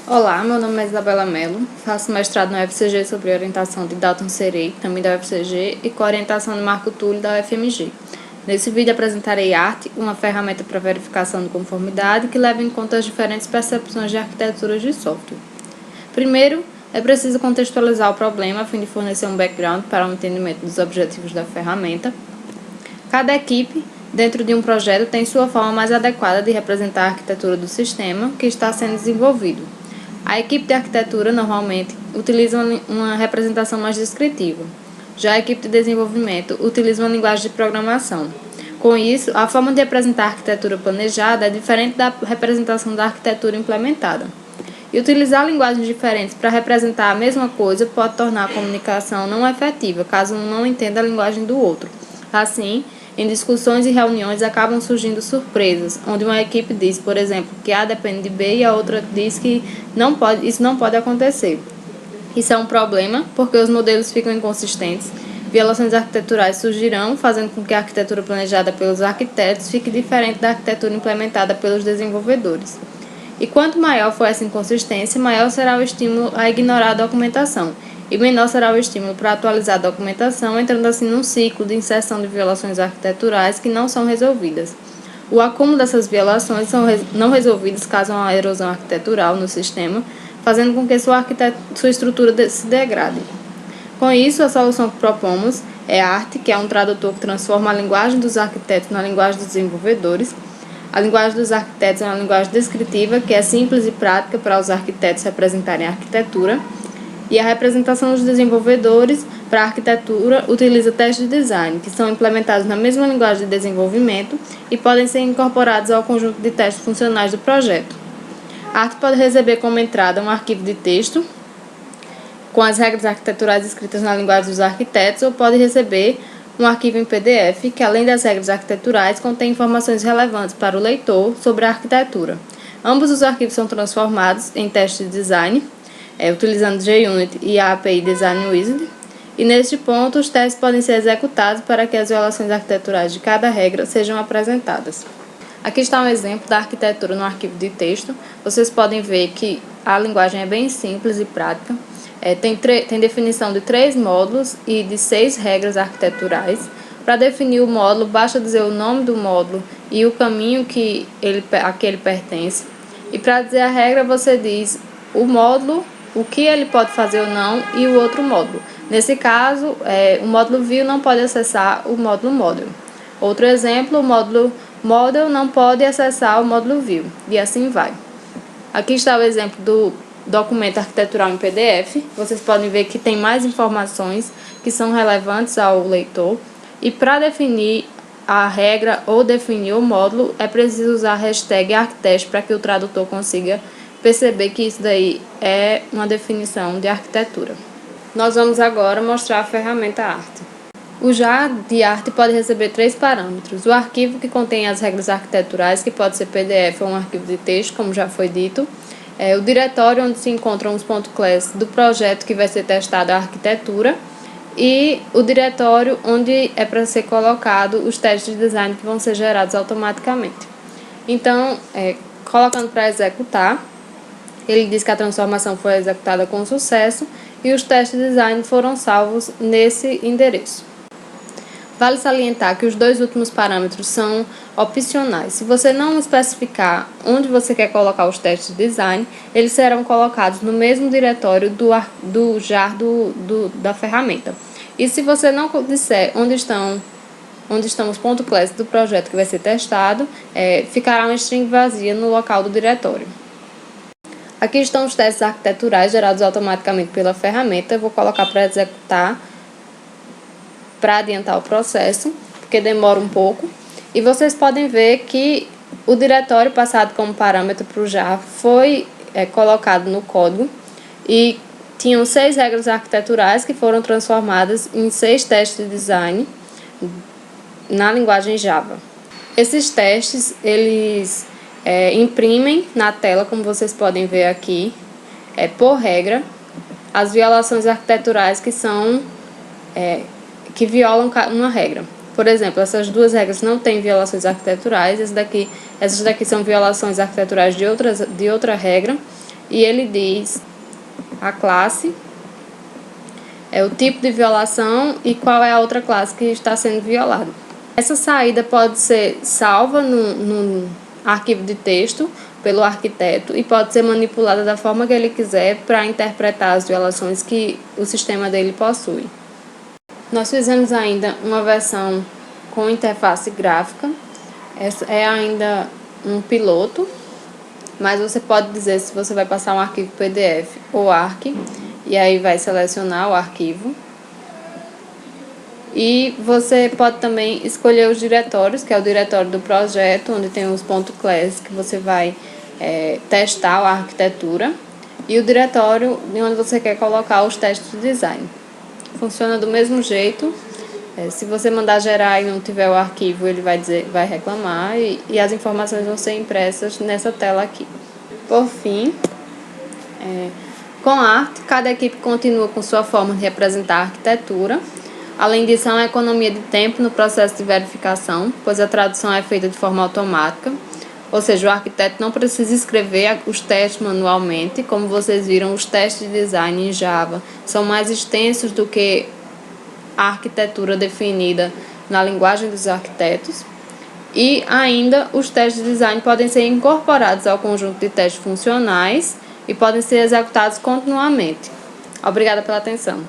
Olá, meu nome é Isabela Mello, faço mestrado na UFCG sobre orientação de Dalton Serei, também da UFCG, e com orientação de Marco Túlio, da UFMG. Nesse vídeo apresentarei ART, uma ferramenta para verificação de conformidade que leva em conta as diferentes percepções de arquiteturas de software. Primeiro, é preciso contextualizar o problema a fim de fornecer um background para o entendimento dos objetivos da ferramenta. Cada equipe, dentro de um projeto, tem sua forma mais adequada de representar a arquitetura do sistema que está sendo desenvolvido. A equipe de arquitetura, normalmente, utiliza uma representação mais descritiva. Já a equipe de desenvolvimento utiliza uma linguagem de programação. Com isso, a forma de apresentar a arquitetura planejada é diferente da representação da arquitetura implementada. E utilizar linguagens diferentes para representar a mesma coisa pode tornar a comunicação não efetiva, caso um não entenda a linguagem do outro. Assim, em discussões e reuniões acabam surgindo surpresas, onde uma equipe diz, por exemplo, que A depende de B e a outra diz que isso não pode acontecer. Isso é um problema, porque os modelos ficam inconsistentes, violações arquiteturais surgirão, fazendo com que a arquitetura planejada pelos arquitetos fique diferente da arquitetura implementada pelos desenvolvedores. E quanto maior for essa inconsistência, maior será o estímulo a ignorar a documentação, e menor será o estímulo para atualizar a documentação, entrando assim num ciclo de inserção de violações arquiteturais que não são resolvidas. O acúmulo dessas violações são não resolvidas causam uma erosão arquitetural no sistema, fazendo com que sua estrutura se degrade. Com isso, a solução que propomos é ART, que é um tradutor que transforma a linguagem dos arquitetos na linguagem dos desenvolvedores. A linguagem dos arquitetos é uma linguagem descritiva, que é simples e prática para os arquitetos representarem a arquitetura. E a representação dos desenvolvedores para a arquitetura utiliza testes de design, que são implementados na mesma linguagem de desenvolvimento e podem ser incorporados ao conjunto de testes funcionais do projeto. A ART pode receber como entrada um arquivo de texto com as regras arquiteturais escritas na linguagem dos arquitetos, ou pode receber um arquivo em PDF que, além das regras arquiteturais, contém informações relevantes para o leitor sobre a arquitetura. Ambos os arquivos são transformados em testes de design, utilizando JUnit e a API Design Wizard, e neste ponto os testes podem ser executados para que as violações arquiteturais de cada regra sejam apresentadas. Aqui está um exemplo da arquitetura no arquivo de texto. Vocês podem ver que a linguagem é bem simples e prática. Tem definição de 3 módulos e de 6 regras arquiteturais. Para definir o módulo, basta dizer o nome do módulo e o caminho a que ele pertence. E para dizer a regra, você diz o módulo, o que ele pode fazer ou não, e o outro módulo. Nesse caso, o módulo View não pode acessar o módulo Model. Outro exemplo, o módulo Model não pode acessar o módulo View, e assim vai. Aqui está o exemplo do documento arquitetural em PDF. Vocês podem ver que tem mais informações que são relevantes ao leitor. E para definir a regra ou definir o módulo, é preciso usar a hashtag ArcTest para que o tradutor consiga perceber que isso daí é uma definição de arquitetura. Nós vamos agora mostrar a ferramenta ART. O JAR de ART pode receber 3 parâmetros. O arquivo, que contém as regras arquiteturais, que pode ser PDF ou um arquivo de texto, como já foi dito. O diretório onde se encontram os .class do projeto que vai ser testado a arquitetura. E o diretório onde é para ser colocado os testes de design que vão ser gerados automaticamente. Então, colocando para executar, ele diz que a transformação foi executada com sucesso e os testes de design foram salvos nesse endereço. Vale salientar que os 2 últimos parâmetros são opcionais. Se você não especificar onde você quer colocar os testes de design, eles serão colocados no mesmo diretório do JAR da ferramenta. E se você não disser onde estão os .class do projeto que vai ser testado, ficará uma string vazia no local do diretório. Aqui estão os testes arquiteturais gerados automaticamente pela ferramenta. Eu vou colocar para executar, para adiantar o processo, porque demora um pouco. E vocês podem ver que o diretório passado como parâmetro para o JAR foi colocado no código e tinham 6 regras arquiteturais que foram transformadas em 6 testes de design na linguagem Java. Esses testes, eles imprimem na tela, como vocês podem ver aqui, por regra, as violações arquiteturais que violam uma regra. Por exemplo, essas 2 regras não têm violações arquiteturais, essas daqui são violações arquiteturais de outra regra, e ele diz a classe, o tipo de violação e qual é a outra classe que está sendo violada. Essa saída pode ser salva no arquivo de texto pelo arquiteto e pode ser manipulada da forma que ele quiser para interpretar as violações que o sistema dele possui. Nós fizemos ainda uma versão com interface gráfica. Essa é ainda um piloto, mas você pode dizer se você vai passar um arquivo PDF ou ARC, e aí vai selecionar o arquivo. E você pode também escolher os diretórios, que é o diretório do projeto, onde tem os .class, que você vai testar a arquitetura, e o diretório de onde você quer colocar os testes de design. Funciona do mesmo jeito. Se você mandar gerar e não tiver o arquivo, ele vai reclamar e as informações vão ser impressas nessa tela aqui. Por fim, com a arte, cada equipe continua com sua forma de representar a arquitetura. Além disso, há uma economia de tempo no processo de verificação, pois a tradução é feita de forma automática, ou seja, o arquiteto não precisa escrever os testes manualmente. Como vocês viram, os testes de design em Java são mais extensos do que a arquitetura definida na linguagem dos arquitetos. E ainda, os testes de design podem ser incorporados ao conjunto de testes funcionais e podem ser executados continuamente. Obrigada pela atenção.